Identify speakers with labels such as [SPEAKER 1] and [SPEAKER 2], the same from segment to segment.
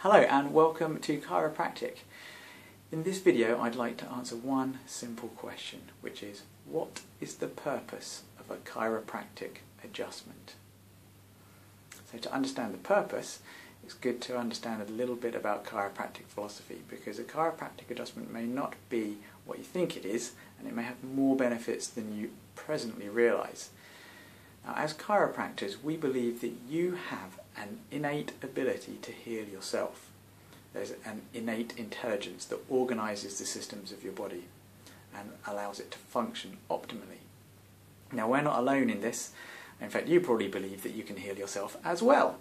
[SPEAKER 1] Hello and welcome to Chiropractic. In this video I'd like to answer one simple question, which is, what is the purpose of a chiropractic adjustment? So to understand the purpose, it's good to understand a little bit about chiropractic philosophy, because a chiropractic adjustment may not be what you think it is, and it may have more benefits than you presently realise. Now, as chiropractors, we believe that you have an innate ability to heal yourself. There's an innate intelligence that organises the systems of your body and allows it to function optimally. Now, we're not alone in this. In fact, you probably believe that you can heal yourself as well.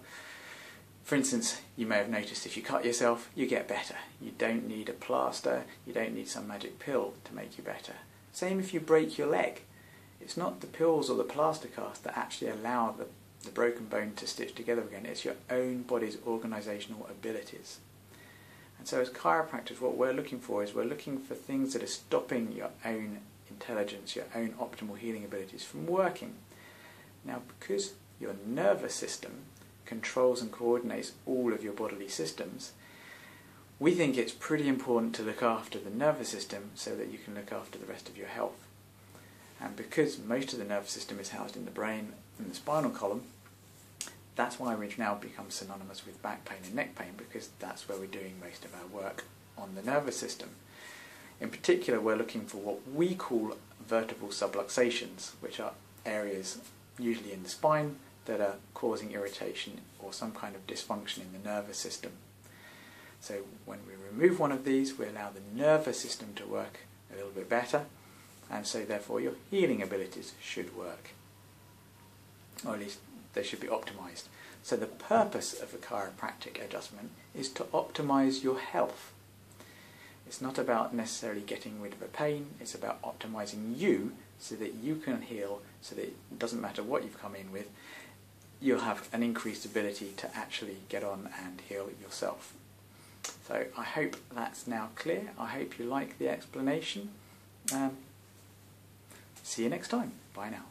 [SPEAKER 1] For instance, you may have noticed if you cut yourself, you get better. You don't need a plaster, you don't need some magic pill to make you better. Same if you break your leg. It's not the pills or the plaster cast that actually allow the broken bone to stitch together again. It's your own body's organisational abilities. And so as chiropractors, what we're looking for is we're looking for things that are stopping your own intelligence, your own optimal healing abilities from working. Now, because your nervous system controls and coordinates all of your bodily systems, we think it's pretty important to look after the nervous system so that you can look after the rest of your health. And because most of the nervous system is housed in the brain and the spinal column, that's why we've now become synonymous with back pain and neck pain, because that's where we're doing most of our work on the nervous system. In particular, we're looking for what we call vertebral subluxations, which are areas usually in the spine that are causing irritation or some kind of dysfunction in the nervous system. So when we remove one of these, we allow the nervous system to work a little bit better, and so therefore your healing abilities should work, or at least they should be optimised. So the purpose of a chiropractic adjustment is to optimise your health. It's not about necessarily getting rid of a pain, it's about optimising you so that you can heal, so that it doesn't matter what you've come in with, you'll have an increased ability to actually get on and heal yourself. So I hope that's now clear. I hope you like the explanation. See you next time. Bye now.